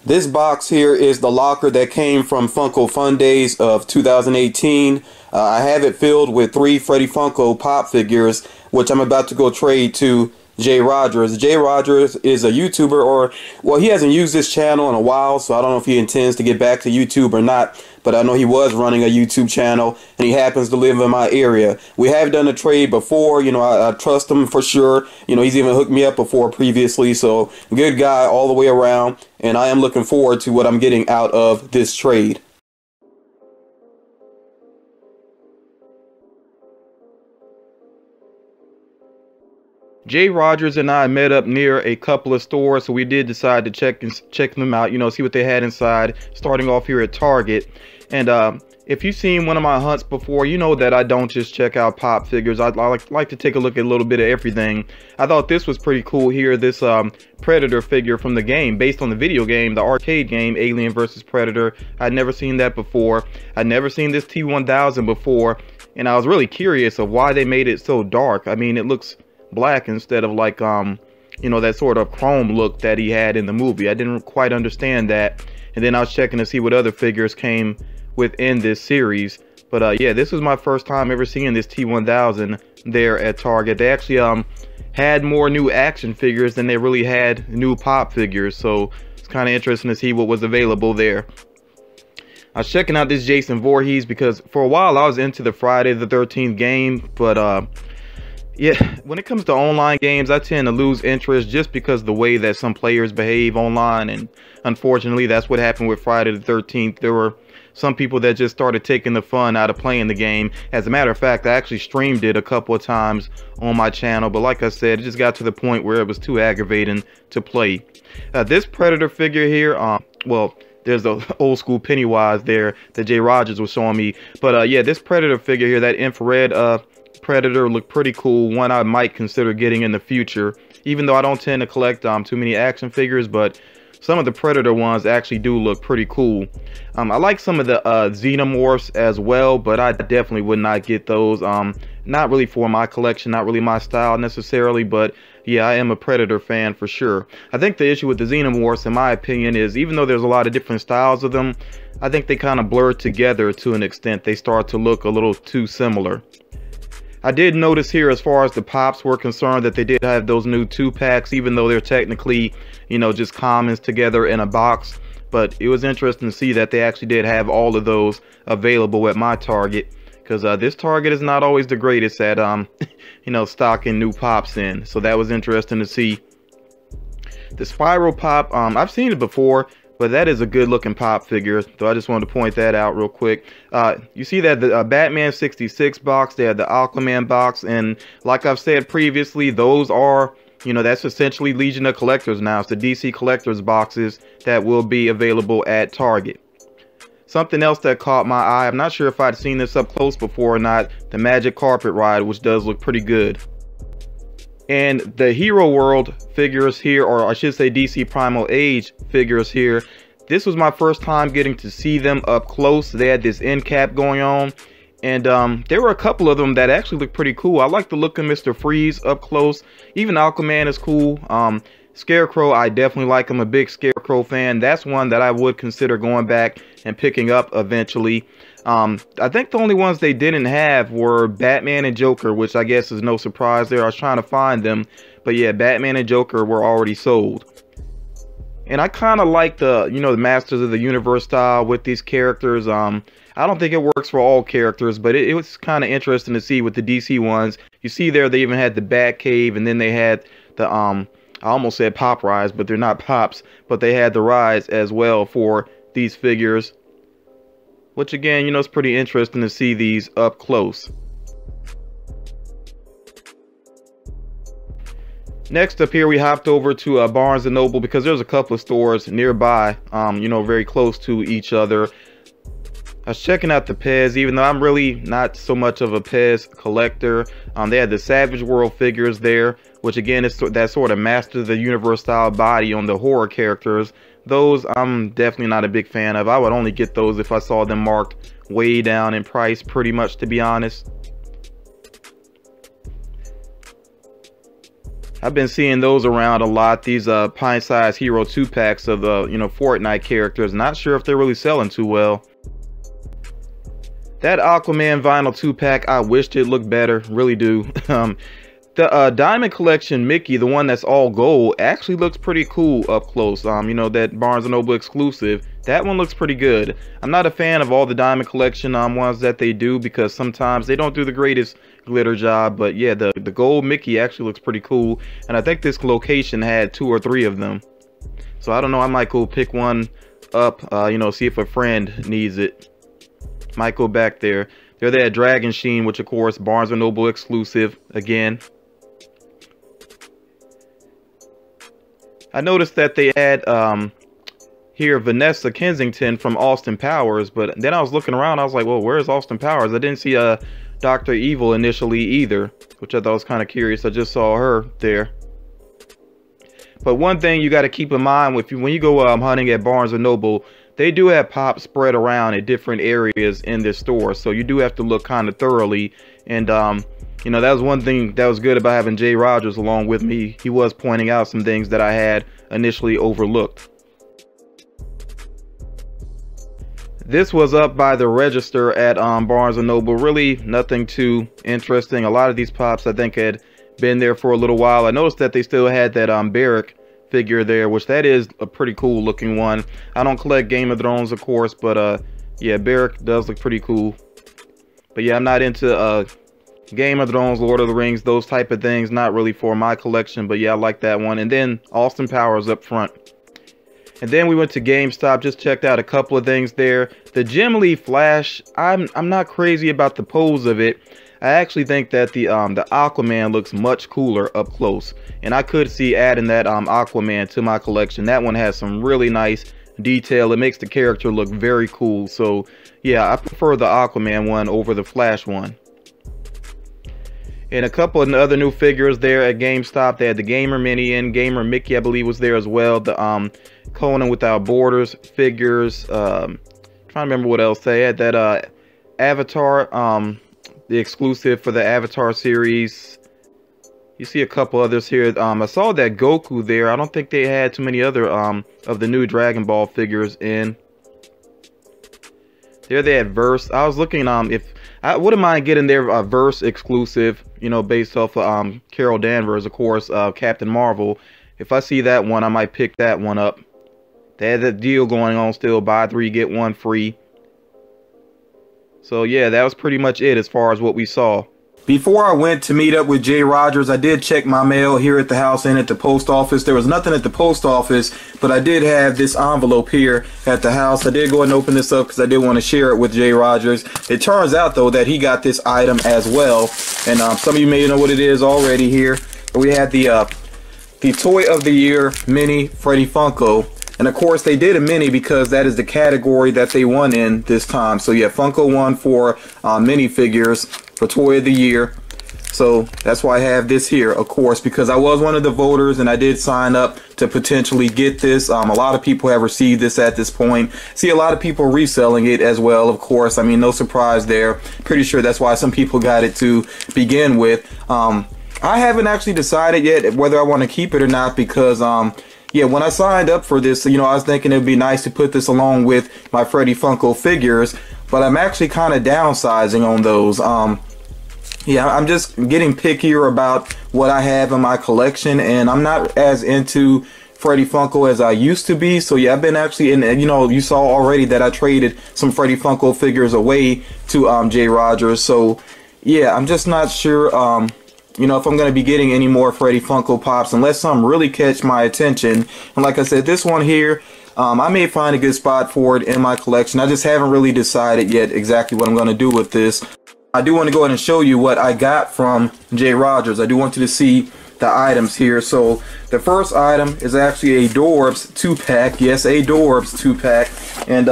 This box here is the locker that came from Funko Fun Days of 2018. I have it filled with 3 Freddy Funko Pop figures, which I'm about to go trade to Jay Rogers. Jay Rogers is a YouTuber, or, well, he hasn't used this channel in a while, so I don't know if he intends to get back to YouTube or not, but I know he was running a YouTube channel, and he happens to live in my area. We have done a trade before, you know, I trust him for sure. You know, he's even hooked me up before previously, so good guy all the way around, and I am looking forward to what I'm getting out of this trade. Jay Rogers and I met up near a couple of stores, so we did decide to check them out, you know, see what they had inside, starting off here at Target. And if you've seen one of my hunts before, you know that I don't just check out pop figures. I like to take a look at a little bit of everything. I thought this was pretty cool here, this Predator figure from the game, based on the video game, the arcade game, Alien vs. Predator. I'd never seen that before. I'd never seen this T-1000 before, and I was really curious of why they made it so dark. I mean, it looks black instead of like you know, that sort of chrome look that he had in the movie. I didn't quite understand that, and then I was checking to see what other figures came within this series. But yeah, this was my first time ever seeing this T-1000 there at Target. They actually had more new action figures than they really had new pop figures, so it's kind of interesting to see what was available there. I was checking out this Jason Voorhees because for a while I was into the Friday the 13th game, but yeah, when it comes to online games, I tend to lose interest just because of the way that some players behave online, and unfortunately that's what happened with Friday the 13th. There were some people that just started taking the fun out of playing the game. As a matter of fact, I actually streamed it a couple of times on my channel, but like I said, it just got to the point where it was too aggravating to play. This Predator figure here, well, there's the old school Pennywise there that Jay Rogers was showing me, but yeah, this Predator figure here, that infrared Predator, looked pretty cool. One I might consider getting in the future, even though I don't tend to collect too many action figures, but some of the Predator ones actually do look pretty cool. I like some of the Xenomorphs as well, but I definitely would not get those. Not really for my collection, not really my style necessarily, but yeah, I am a Predator fan for sure. I think the issue with the Xenomorphs, in my opinion, is even though there's a lot of different styles of them, I think they kind of blur together to an extent. They start to look a little too similar. I did notice here, as far as the pops were concerned, that they did have those new 2-packs, even though they're technically, you know, just commons together in a box. But it was interesting to see that they actually did have all of those available at my Target, because this Target is not always the greatest at, you know, stocking new pops in. So that was interesting to see. The Spiral Pop, I've seen it before, but that is a good looking pop figure, so I just wanted to point that out real quick. You see that the Batman 66 box, they had the Aquaman box, and like I've said previously, those are, you know, that's essentially Legion of Collectors now. It's the DC Collectors boxes that will be available at Target. Something else that caught my eye, I'm not sure if I'd seen this up close before or not, the Magic Carpet Ride, which does look pretty good. And the Hero World figures here, or I should say DC Primal Age figures here, this was my first time getting to see them up close. They had this end cap going on, and there were a couple of them that actually look pretty cool. I like the look of Mr. Freeze up close. Even Aquaman is cool. Scarecrow, I definitely like. I'm a big Scarecrow fan. That's one that I would consider going back and picking up eventually. I think the only ones they didn't have were Batman and Joker, which I guess is no surprise there. I was trying to find them, but yeah, Batman and Joker were already sold. And I kind of like the, you know, the Masters of the Universe style with these characters. I don't think it works for all characters, but it was kind of interesting to see with the DC ones. You see there, they even had the Batcave, and then they had the, I almost said Pop Rides, but they're not Pops, but they had the rides as well for these figures. Which again, you know, it's pretty interesting to see these up close. Next up here, we hopped over to Barnes & Noble because there's a couple of stores nearby, you know, very close to each other. I was checking out the Pez, even though I'm really not so much of a Pez collector. They had the Savage World figures there, which again is that sort of Master of the Universe style body on the horror characters. Those I'm definitely not a big fan of. I would only get those if I saw them marked way down in price, pretty much, to be honest. I've been seeing those around a lot. These pint-sized hero 2-packs of the Fortnite characters. Not sure if they're really selling too well. That Aquaman vinyl 2-pack, I wished it looked better. Really do. The Diamond Collection Mickey, the one that's all gold, actually looks pretty cool up close. That Barnes & Noble exclusive. That one looks pretty good. I'm not a fan of all the Diamond Collection ones that they do because sometimes they don't do the greatest glitter job. But yeah, the gold Mickey actually looks pretty cool. And I think this location had 2 or 3 of them. So I don't know, I might go pick one up, see if a friend needs it. Might go back there. They're that Dragon Sheen, which of course Barnes & Noble exclusive again. I noticed that they had here Vanessa Kensington from Austin Powers, but then I was looking around, I was like, well, where's Austin Powers? I didn't see Dr. Evil initially either, which I thought was kind of curious. I just saw her there. But one thing you got to keep in mind when you go hunting at Barnes & Noble, they do have pops spread around in different areas in this store, so you do have to look kind of thoroughly. And that was one thing that was good about having Jay Rogers along with me. He was pointing out some things that I had initially overlooked. This was up by the register at Barnes & Noble. Really nothing too interesting. A lot of these pops I think had been there for a little while. I noticed that they still had that Barrack figure there, which that is a pretty cool looking one. I don't collect Game of Thrones, of course, but yeah, Barrack does look pretty cool. But yeah, I'm not into Game of Thrones, Lord of the Rings, those type of things. Not really for my collection, but yeah, I like that one. And then Austin Powers up front. And then we went to GameStop, just checked out a couple of things there. The Jim Lee Flash, I'm not crazy about the pose of it. I actually think that the Aquaman looks much cooler up close, and I could see adding that Aquaman to my collection. That one has some really nice detail. It makes the character look very cool. So yeah, I prefer the Aquaman one over the Flash one. And a couple of other new figures there at GameStop. They had the Gamer Mini and Gamer Mickey, I believe, was there as well. The Conan Without Borders figures. Trying to remember what else they had. That Avatar, the exclusive for the Avatar series. You see a couple others here. I saw that Goku there. I don't think they had too many other of the new Dragon Ball figures in. There they had Verse. I was looking if I wouldn't mind getting their Verse exclusive, based off of Carol Danvers, of course, Captain Marvel. If I see that one, I might pick that one up. They had that deal going on still, buy 3 get 1 free. So yeah, that was pretty much it as far as what we saw. Before I went to meet up with Jay Rogers, I did check my mail here at the house and at the post office. There was nothing at the post office, but I did have this envelope here at the house. I did go ahead and open this up because I did want to share it with Jay Rogers. It turns out, though, that he got this item as well. And some of you may know what it is already here. We had the Toy of the Year Mini Freddy Funko. And of course they did a mini because that is the category that they won in this time. So yeah, Funko won for minifigures for Toy of the Year. So that's why I have this here, of course, because I was one of the voters and I did sign up to potentially get this. A lot of people have received this at this point. See a lot of people reselling it as well, of course. I mean, no surprise there. Pretty sure that's why some people got it to begin with. I haven't actually decided yet whether I want to keep it or not because yeah, when I signed up for this, I was thinking it would be nice to put this along with my Freddy Funko figures, but I'm actually kind of downsizing on those. Yeah, I'm just getting pickier about what I have in my collection, and I'm not as into Freddy Funko as I used to be. So yeah, I've been actually in, you saw already that I traded some Freddy Funko figures away to Jay Rogers. So yeah, I'm just not sure if I'm going to be getting any more Freddy Funko Pops unless some really catch my attention. And like I said, this one here, I may find a good spot for it in my collection. I just haven't really decided yet exactly what I'm going to do with this. I do want to go ahead and show you what I got from Jay Rogers. I do want you to see the items here. So the first item is actually a Dorbs 2-pack. Yes, a Dorbs 2-pack. And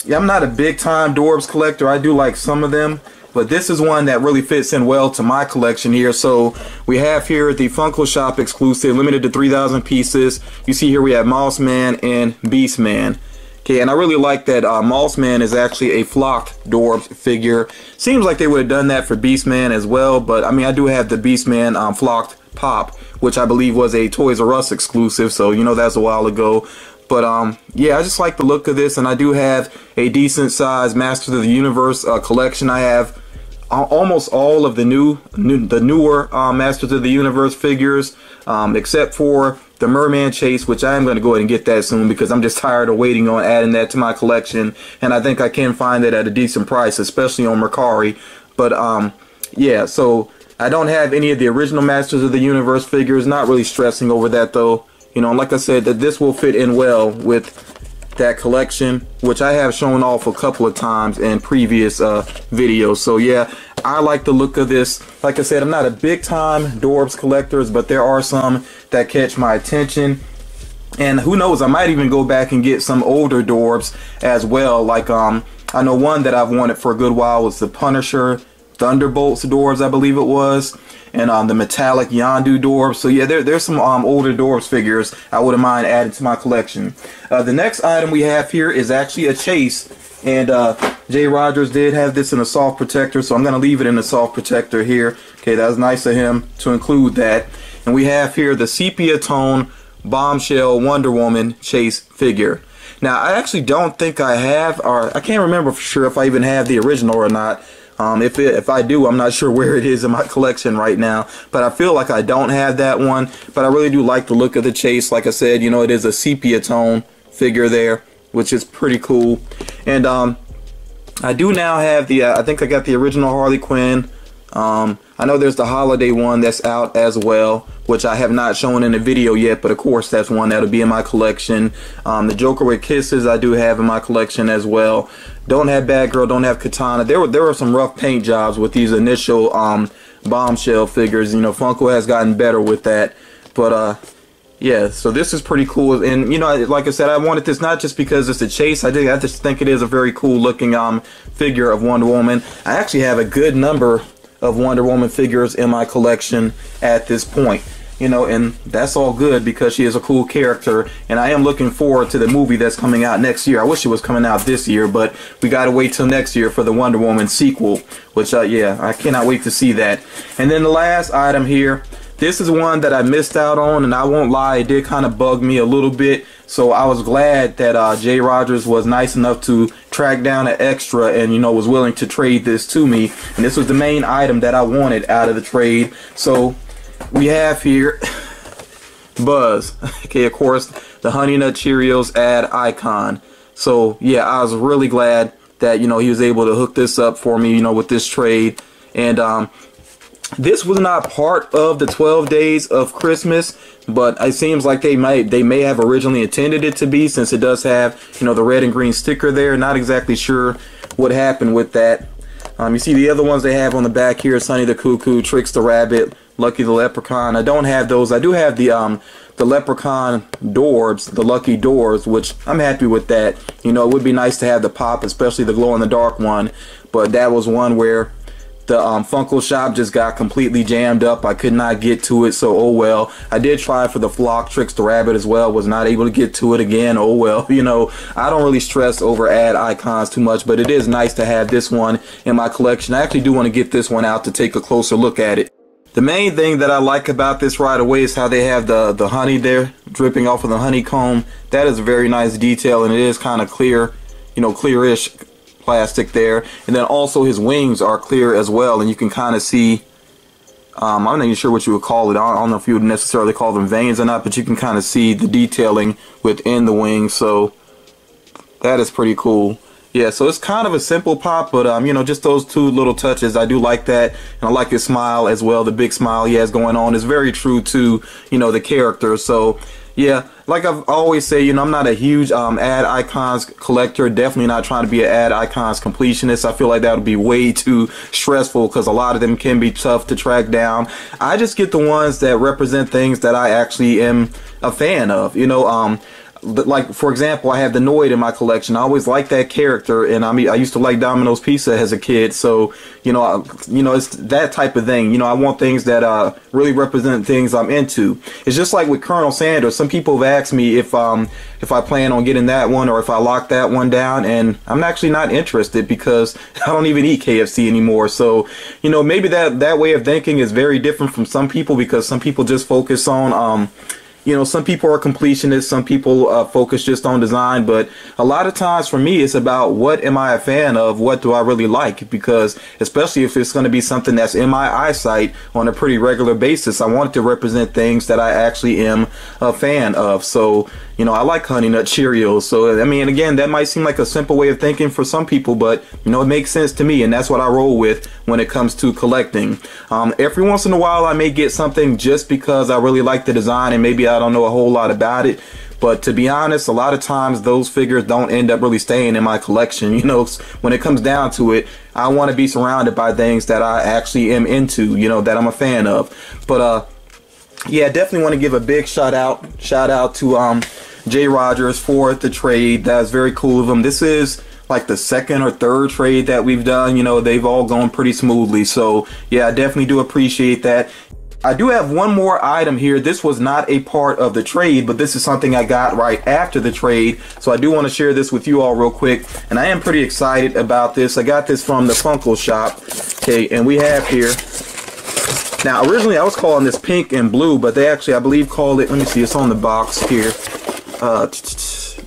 yeah, I'm not a big time Dorbs collector. I do like some of them, but this is one that really fits in well to my collection here. So we have here the Funko Shop exclusive, limited to 3,000 pieces. You see here we have Moss Man and Beast Man. Okay, and I really like that Mossman is actually a flocked Dorbs figure. Seems like they would have done that for Beastman as well, but I mean, I do have the Beastman flocked Pop, which I believe was a Toys R Us exclusive, so you know that's a while ago. But yeah, I just like the look of this, and I do have a decent sized Masters of the Universe collection. I have almost all of the newer Masters of the Universe figures, except for the Merman Chase, which I am going to go ahead and get that soon because I'm just tired of waiting on adding that to my collection, and I think I can find it at a decent price, especially on Mercari. But yeah, so I don't have any of the original Masters of the Universe figures. Not really stressing over that though. You know, like I said, that this will fit in well with that collection, which I have shown off a couple of times in previous videos. So yeah, I like the look of this. Like I said, I'm not a big time Dorbs collectors, but there are some that catch my attention. And who knows, I might even go back and get some older Dorbs as well. Like I know one that I've wanted for a good while was the Punisher Thunderbolts Dorbs, I believe it was, and the metallic Yondu Dorbs. So yeah, there's some older Dorbs figures I wouldn't mind adding to my collection. The next item we have here is actually a chase, and Jay Rogers did have this in a soft protector, so I'm going to leave it in a soft protector here. Okay, that was nice of him to include that. And we have here the sepia tone Bombshell Wonder Woman chase figure. Now, I actually don't think I have, or I can't remember for sure if I even have the original or not. If I do, I'm not sure where it is in my collection right now, but I feel like I don't have that one. But I really do like the look of the chase. Like I said, you know, it is a sepia tone figure there, which is pretty cool. And I do now have the I think I got the original Harley Quinn. I know there's the holiday one that's out as well, which I have not shown in a video yet, but of course that's one that'll be in my collection. The Joker with Kisses I do have in my collection as well. Don't have Batgirl, don't have Katana. There were some rough paint jobs with these initial Bombshell figures. You know, Funko has gotten better with that. But yeah, so this is pretty cool. And you know, like I said, I wanted this not just because it's a chase. I just think it is a very cool looking figure of Wonder Woman. I actually have a good number of Wonder Woman figures in my collection at this point. You know, and that's all good because she is a cool character, and I am looking forward to the movie that's coming out next year. I wish it was coming out this year, but we gotta wait till next year for the Wonder Woman sequel, which yeah, I cannot wait to see that. And then the last item here, this is one that I missed out on, and I won't lie, it did kind of bug me a little bit. So I was glad that Jay Rogers was nice enough to track down an extra and, you know, was willing to trade this to me. And this was the main item that I wanted out of the trade. So we have here Buzz. Okay, of course, the Honey Nut Cheerios ad icon. So yeah, I was really glad that, you know, he was able to hook this up for me, you know, with this trade. And this was not part of the 12 days of Christmas, but it seems like they may have originally intended it to be, since it does have, you know, the red and green sticker there. Not exactly sure what happened with that. You see the other ones they have on the back here: Sonny the Cuckoo, Trix the Rabbit, Lucky the Leprechaun. I don't have those. I do have the Leprechaun Dorbs, the Lucky Doors, which I'm happy with that. You know, it would be nice to have the Pop, especially the glow in the dark one, but that was one where the Funko shop just got completely jammed up. I could not get to it, so oh well. I did try for the Flock Trix the Rabbit as well, was not able to get to it again. Oh well. You know, I don't really stress over ad icons too much, but it is nice to have this one in my collection. I actually do want to get this one out to take a closer look at it. The main thing that I like about this right away is how they have the honey there dripping off of the honeycomb. That is a very nice detail, and it is kind of clear, you know, clearish plastic there. And then also his wings are clear as well, and you can kind of see, I'm not even sure what you would call it. I don't know if you would necessarily call them veins or not, but you can kind of see the detailing within the wings. So that is pretty cool. Yeah, so it's kind of a simple Pop, but you know, just those two little touches, I do like that. And I like his smile as well. The big smile he has going on is very true to, you know, the character. So yeah, like I've always say, you know, I'm not a huge ad icons collector. Definitely not trying to be an ad icons completionist. I feel like that would be way too stressful because a lot of them can be tough to track down. I just get the ones that represent things that I actually am a fan of. You know, like for example, I have the Noid in my collection. I always liked that character, and I mean, I used to like Domino's Pizza as a kid. So it's that type of thing. I want things that really represent things I'm into. It's just like with Colonel Sanders. Some people have asked me if I plan on getting that one or if I lock that one down, and I'm actually not interested because I don't even eat KFC anymore. So maybe that way of thinking is very different from some people, because some people just focus on some people are completionists, some people focus just on design, but a lot of times for me it's about what am I a fan of, what do I really like, because especially if it's going to be something that's in my eyesight on a pretty regular basis, I want it to represent things that I actually am a fan of. So I like Honey Nut Cheerios. So I mean, again, that might seem like a simple way of thinking for some people, but it makes sense to me, and that's what I roll with when it comes to collecting. Every once in a while I may get something just because I really like the design and maybe I don't know a whole lot about it, but to be honest, a lot of times those figures don't end up really staying in my collection. When it comes down to it, I want to be surrounded by things that I actually am into, that I'm a fan of. But yeah, definitely want to give a big shout out to Jay Rogers for the trade. That was very cool of him. This is like the second or third trade that we've done. They've all gone pretty smoothly. So yeah, I definitely do appreciate that. I do have one more item here. This was not a part of the trade, but this is something I got right after the trade. So I do want to share this with you all real quick. And I am pretty excited about this. I got this from the Funko shop. Okay, and we have here. Now, originally I was calling this pink and blue, but they actually, I believe, called it, let me see, it's on the box here.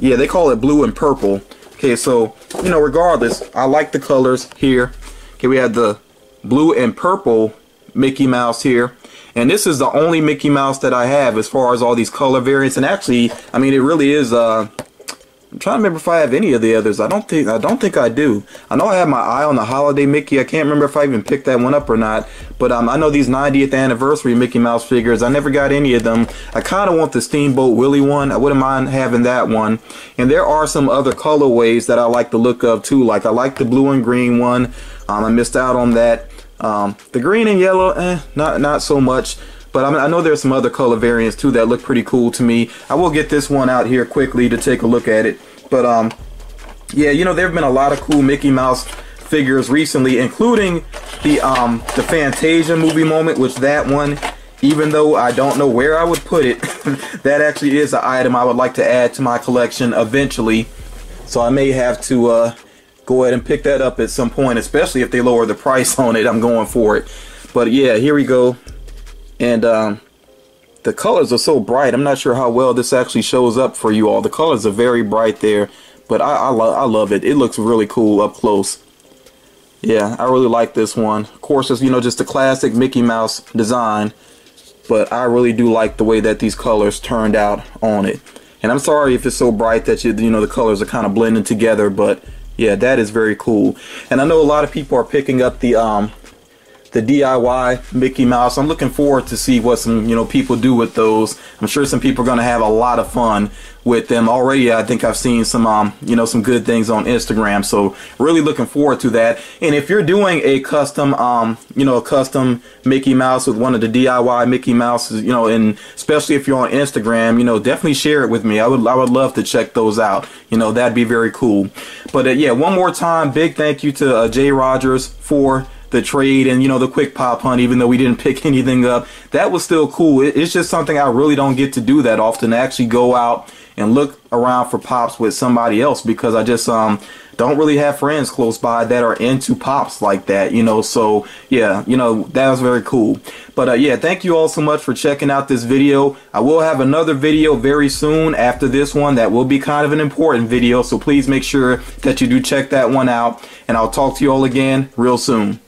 Yeah, they call it blue and purple. Okay, so, regardless, I like the colors here. Okay, we have the blue and purple Mickey Mouse here. And this is the only Mickey Mouse that I have as far as all these color variants. And actually, I mean, it really is, I'm trying to remember if I have any of the others. I don't think I do. I know I have my eye on the Holiday Mickey. I can't remember if I even picked that one up or not. But I know these 90th anniversary Mickey Mouse figures, I never got any of them. I kind of want the Steamboat Willie one. I wouldn't mind having that one. And there are some other colorways that I like the look of too. Like I like the blue and green one. I missed out on that. The green and yellow, not so much. But I know there's some other color variants too that look pretty cool to me. I will get this one out here quickly to take a look at it. But yeah, there have been a lot of cool Mickey Mouse figures recently, including the Fantasia movie moment, which that one, even though I don't know where I would put it, that actually is an item I would like to add to my collection eventually. So I may have to go ahead and pick that up at some point, especially if they lower the price on it. I'm going for it. But yeah, here we go. And the colors are so bright. I'm not sure how well this actually shows up for you all. The colors are very bright there, but I love it. It looks really cool up close. Yeah, I really like this one. Of course, it's just a classic Mickey Mouse design, but I really do like the way that these colors turned out on it. And I'm sorry if it's so bright that the colors are kind of blending together, but yeah, that is very cool. And I know a lot of people are picking up the DIY Mickey Mouse. I'm looking forward to see what some people do with those. I'm sure some people are going to have a lot of fun with them. Already I think I've seen some some good things on Instagram, so really looking forward to that. And if you're doing a custom a custom Mickey Mouse with one of the DIY Mickey Mouses, and especially if you're on Instagram, definitely share it with me. I would love to check those out. That'd be very cool. But yeah, one more time, big thank you to Jay Rogers for the trade and the quick pop hunt. Even though we didn't pick anything up, that was still cool. It's just something I really don't get to do that often, to actually go out and look around for pops with somebody else, because I just don't really have friends close by that are into pops like that, so yeah, that was very cool. But yeah, thank you all so much for checking out this video. I will have another video very soon after this one that will be kind of an important video, so please make sure that you do check that one out, and I'll talk to you all again real soon.